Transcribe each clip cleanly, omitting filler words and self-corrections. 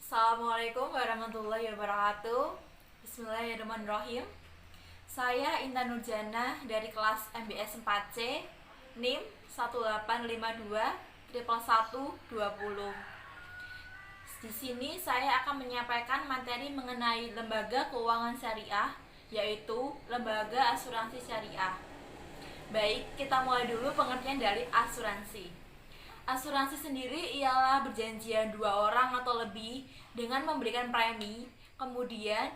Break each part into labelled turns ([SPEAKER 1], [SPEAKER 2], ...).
[SPEAKER 1] Assalamualaikum warahmatullahi wabarakatuh. Bismillahirrahmanirrahim. Saya Intan Nurjana dari kelas MBS 4C, NIM 1852-11120. Di sini saya akan menyampaikan materi mengenai lembaga keuangan syariah, yaitu lembaga asuransi syariah. Baik, kita mulai dulu pengertian dari asuransi. Asuransi sendiri ialah perjanjian dua orang atau lebih dengan memberikan premi, kemudian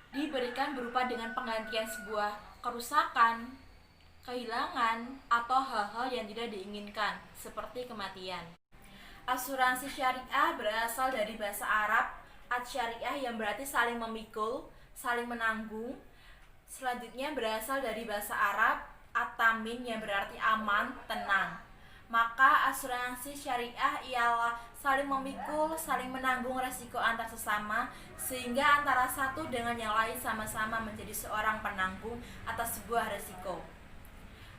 [SPEAKER 1] diberikan berupa dengan penggantian sebuah kerusakan, kehilangan, atau hal-hal yang tidak diinginkan, seperti kematian. Asuransi syariah berasal dari bahasa Arab ad-syariah yang berarti saling memikul, saling menanggung. Selanjutnya berasal dari bahasa Arab at-tamin yang berarti aman, tenang. Maka asuransi syariah ialah saling memikul, saling menanggung resiko antar sesama, sehingga antara satu dengan yang lain sama-sama menjadi seorang penanggung atas sebuah resiko.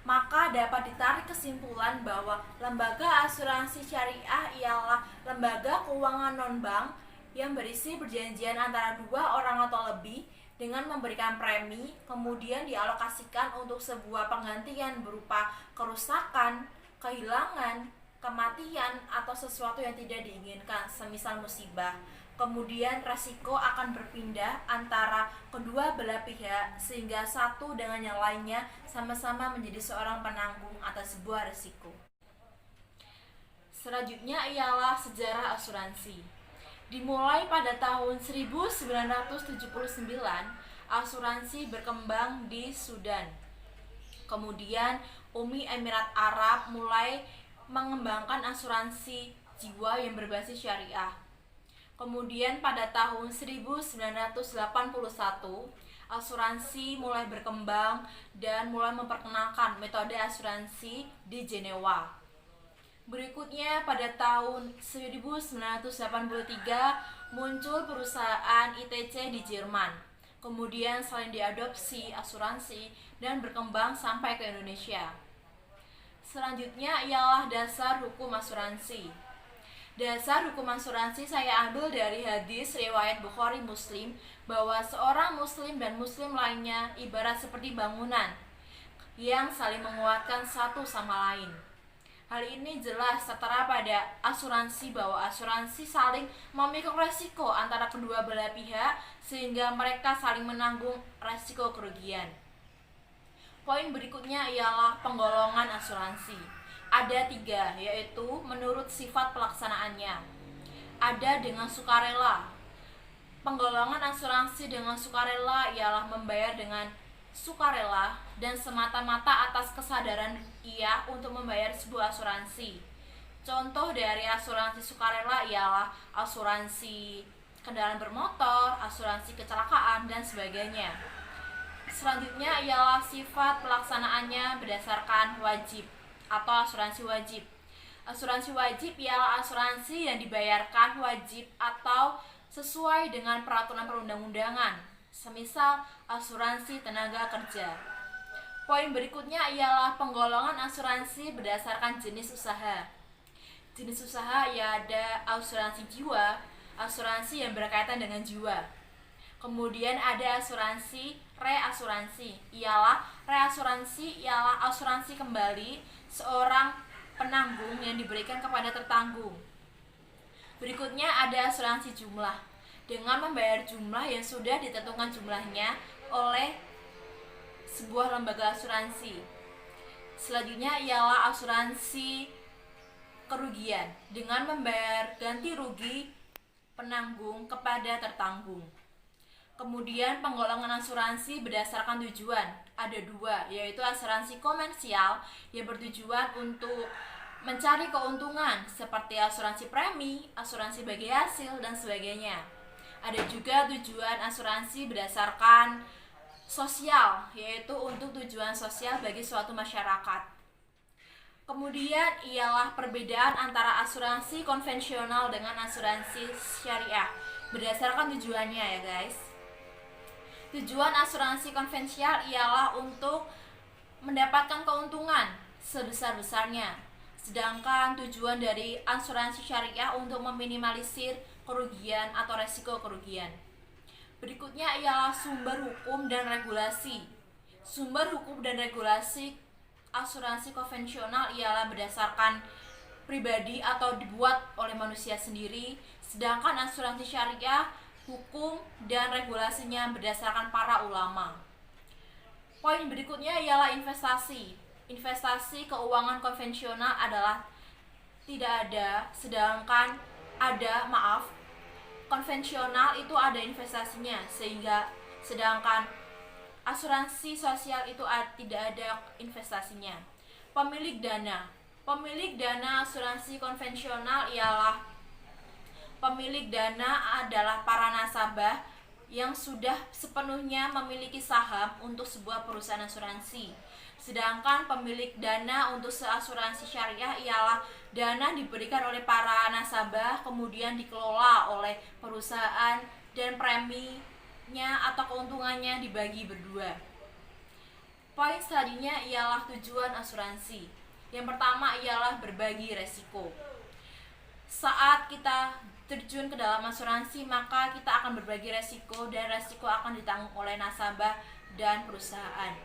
[SPEAKER 1] Maka dapat ditarik kesimpulan bahwa lembaga asuransi syariah ialah lembaga keuangan non-bank yang berisi perjanjian antara dua orang atau lebih dengan memberikan premi, kemudian dialokasikan untuk sebuah penggantian berupa kerusakan, kehilangan, kematian, atau sesuatu yang tidak diinginkan, semisal musibah. Kemudian resiko akan berpindah antara kedua belah pihak sehingga satu dengan yang lainnya sama-sama menjadi seorang penanggung atas sebuah resiko. Selanjutnya ialah sejarah asuransi. Dimulai pada tahun 1979, asuransi berkembang di Sudan. Kemudian Uni Emirat Arab mulai mengembangkan asuransi jiwa yang berbasis syariah. Kemudian pada tahun 1981, asuransi mulai berkembang dan mulai memperkenalkan metode asuransi di Jenewa. Berikutnya pada tahun 1983 muncul perusahaan ITC di Jerman. Kemudian selain diadopsi asuransi dan berkembang sampai ke Indonesia. Selanjutnya ialah dasar hukum asuransi. Dasar hukum asuransi saya ambil dari hadis riwayat Bukhari Muslim bahwa seorang muslim dan muslim lainnya ibarat seperti bangunan yang saling menguatkan satu sama lain. Hal ini jelas tertera pada asuransi bahwa asuransi saling memikul resiko antara kedua belah pihak sehingga mereka saling menanggung resiko kerugian. Poin berikutnya ialah penggolongan asuransi. Ada 3, yaitu menurut sifat pelaksanaannya. Ada dengan sukarela. Penggolongan asuransi dengan sukarela ialah membayar dengan sukarela dan semata-mata atas kesadaran ia untuk membayar sebuah asuransi. Contoh dari asuransi sukarela ialah asuransi kendaraan bermotor, asuransi kecelakaan, dan sebagainya. Selanjutnya ialah sifat pelaksanaannya berdasarkan wajib atau asuransi wajib. Asuransi wajib ialah asuransi yang dibayarkan wajib atau sesuai dengan peraturan perundang-undangan, semisal asuransi tenaga kerja. Poin berikutnya ialah penggolongan asuransi berdasarkan jenis usaha. Jenis usaha ya ada asuransi jiwa, asuransi yang berkaitan dengan jiwa. Kemudian ada asuransi reasuransi. Reasuransi ialah asuransi kembali seorang penanggung yang diberikan kepada tertanggung. Berikutnya ada asuransi jumlah. Dengan membayar jumlah yang sudah ditentukan jumlahnya oleh sebuah lembaga asuransi. Selanjutnya ialah asuransi kerugian dengan membayar ganti rugi penanggung kepada tertanggung. Kemudian penggolongan asuransi berdasarkan tujuan. Ada 2, yaitu asuransi komersial yang bertujuan untuk mencari keuntungan seperti asuransi premi, asuransi bagi hasil, dan sebagainya. Ada juga tujuan asuransi berdasarkan sosial, yaitu untuk tujuan sosial bagi suatu masyarakat. Kemudian ialah perbedaan antara asuransi konvensional dengan asuransi syariah berdasarkan tujuannya ya guys. Tujuan asuransi konvensional ialah untuk mendapatkan keuntungan sebesar-besarnya, sedangkan tujuan dari asuransi syariah untuk meminimalisir kerugian atau resiko kerugian. Berikutnya ialah sumber hukum dan regulasi. Sumber hukum dan regulasi asuransi konvensional ialah berdasarkan pribadi atau dibuat oleh manusia sendiri, sedangkan asuransi syariah hukum dan regulasinya berdasarkan para ulama. Poin berikutnya ialah investasi. Investasi keuangan konvensional adalah tidak ada, sedangkan konvensional itu ada investasinya, sedangkan asuransi sosial itu tidak ada investasinya. Pemilik dana asuransi konvensional ialah pemilik dana adalah para nasabah yang sudah sepenuhnya memiliki saham untuk sebuah perusahaan asuransi. Sedangkan pemilik dana untuk asuransi syariah ialah dana diberikan oleh para nasabah kemudian dikelola oleh perusahaan dan preminya atau keuntungannya dibagi berdua. Poin selanjutnya ialah tujuan asuransi. Yang pertama ialah berbagi resiko. Saat kita terjun ke dalam asuransi, maka kita akan berbagi resiko dan resiko akan ditanggung oleh nasabah dan perusahaan.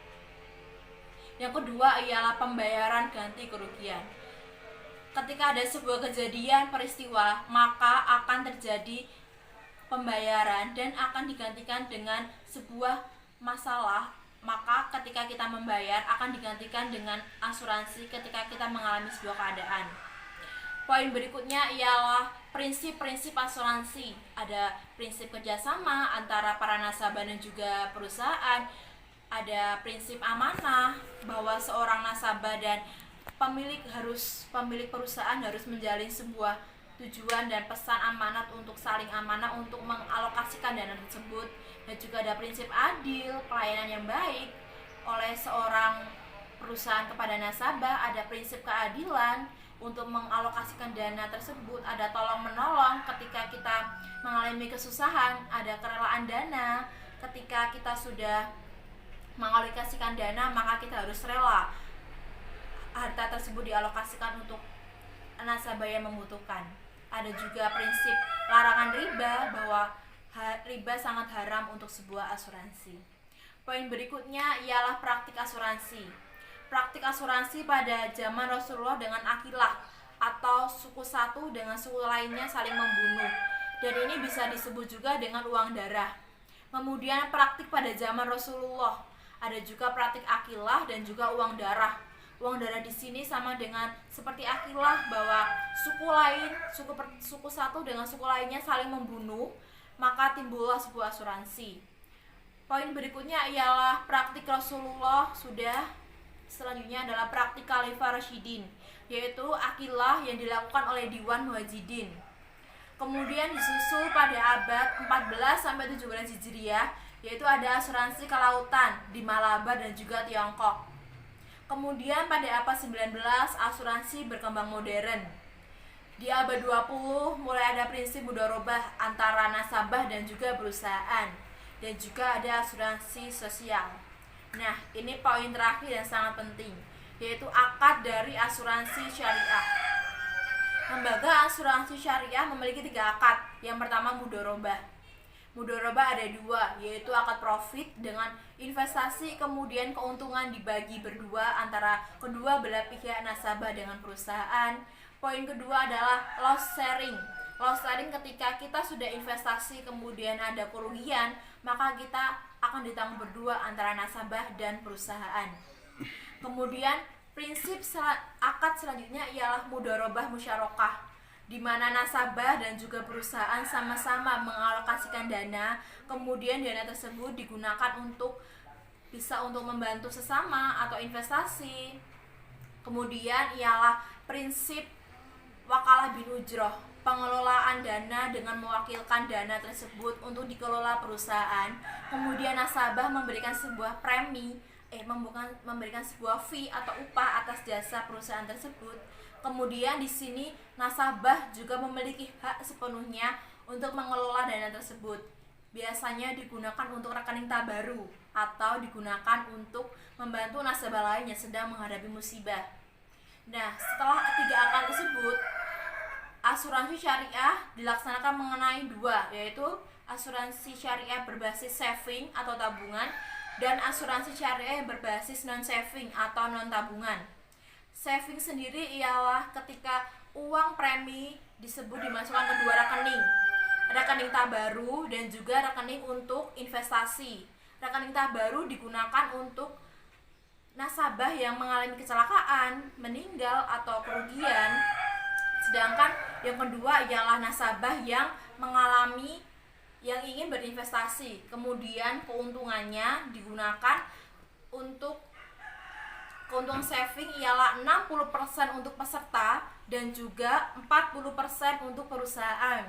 [SPEAKER 1] Yang kedua ialah pembayaran ganti kerugian. Ketika ada sebuah kejadian peristiwa, maka akan terjadi pembayaran dan akan digantikan dengan sebuah masalah. Maka ketika kita membayar akan digantikan dengan asuransi ketika kita mengalami sebuah keadaan. Poin berikutnya ialah prinsip-prinsip asuransi. Ada prinsip kerjasama antara para nasabah dan juga perusahaan. Ada prinsip amanah bahwa seorang nasabah dan pemilik perusahaan harus menjalin sebuah tujuan dan pesan amanat untuk saling amanah untuk mengalokasikan dana tersebut. Dan juga ada prinsip adil, pelayanan yang baik oleh seorang perusahaan kepada nasabah. Ada prinsip keadilan untuk mengalokasikan dana tersebut. Ada tolong menolong ketika kita mengalami kesusahan. Ada kerelaan dana ketika kita sudah mengalokasikan dana, maka kita harus rela harta tersebut dialokasikan untuk nasabah yang membutuhkan. Ada juga prinsip larangan riba, bahwa riba sangat haram untuk sebuah asuransi. Poin berikutnya ialah praktik asuransi. Praktik asuransi pada zaman Rasulullah dengan akilah atau suku satu dengan suku lainnya saling membunuh, dan ini bisa disebut juga dengan uang darah. Kemudian praktik pada zaman Rasulullah ada juga praktik akilah dan juga uang darah. Uang darah di sini sama dengan seperti akilah, bahwa suku satu dengan suku lainnya saling membunuh, maka timbullah sebuah asuransi. Poin berikutnya ialah praktik Rasulullah sudah. Selanjutnya adalah praktik Khalifah Rasyidin, yaitu akilah yang dilakukan oleh Diwan Muwahhidin. Kemudian disusul pada abad 14 sampai 17 Hijriah, yaitu ada asuransi kelautan di Malabar dan juga Tiongkok. Kemudian pada abad 19 asuransi berkembang modern. Di abad 20 mulai ada prinsip mudharabah antara nasabah dan juga perusahaan, dan juga ada asuransi sosial. Nah, ini poin terakhir yang sangat penting, yaitu akad dari asuransi syariah. Lembaga asuransi syariah memiliki 3 akad. Yang pertama mudharabah. Mudharabah ada 2, yaitu akad profit dengan investasi, kemudian keuntungan dibagi berdua antara kedua belah pihak, nasabah dengan perusahaan. Poin kedua adalah loss sharing. Loss sharing ketika kita sudah investasi kemudian ada kerugian, maka kita akan ditanggung berdua antara nasabah dan perusahaan. Kemudian prinsip akad selanjutnya ialah mudharabah musyarakah, di mana nasabah dan juga perusahaan sama-sama mengalokasikan dana, kemudian dana tersebut digunakan untuk membantu sesama atau investasi. Kemudian ialah prinsip wakalah bin ujroh, pengelolaan dana dengan mewakilkan dana tersebut untuk dikelola perusahaan. Kemudian nasabah memberikan sebuah memberikan sebuah fee atau upah atas jasa perusahaan tersebut. Kemudian di sini nasabah juga memiliki hak sepenuhnya untuk mengelola dana tersebut. Biasanya digunakan untuk rekening tabaru atau digunakan untuk membantu nasabah lain yang sedang menghadapi musibah. Nah, setelah 3 akad tersebut, asuransi syariah dilaksanakan mengenai dua, yaitu asuransi syariah berbasis saving atau tabungan dan asuransi syariah yang berbasis non-saving atau non-tabungan. Saving sendiri ialah ketika uang premi disebut dimasukkan ke dua rekening, rekening tabaru dan juga rekening untuk investasi. Rekening tabaru digunakan untuk nasabah yang mengalami kecelakaan, meninggal atau kerugian. Sedangkan yang kedua ialah nasabah yang ingin berinvestasi, kemudian keuntungannya digunakan untuk keuntungan saving ialah 60% untuk peserta dan juga 40% untuk perusahaan.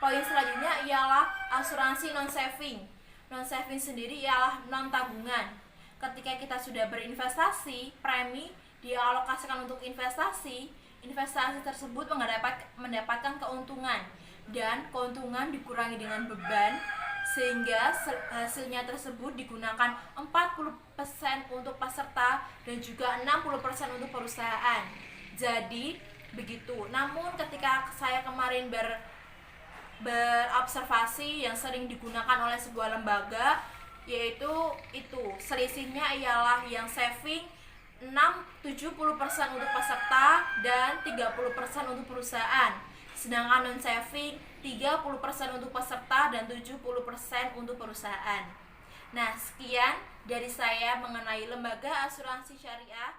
[SPEAKER 1] Poin selanjutnya ialah asuransi non-saving. Non-saving sendiri ialah non-tabungan. Ketika kita sudah berinvestasi, premi dialokasikan untuk investasi tersebut mendapatkan keuntungan dan keuntungan dikurangi dengan beban sehingga hasilnya tersebut digunakan 40% untuk peserta dan juga 60% untuk perusahaan. Jadi begitu. Namun ketika saya kemarin berobservasi yang sering digunakan oleh sebuah lembaga, yaitu selisihnya ialah yang saving 70% untuk peserta dan 30% untuk perusahaan. Sedangkan non-saving 30% untuk peserta dan 70% untuk perusahaan. Nah, sekian dari saya mengenai lembaga asuransi syariah.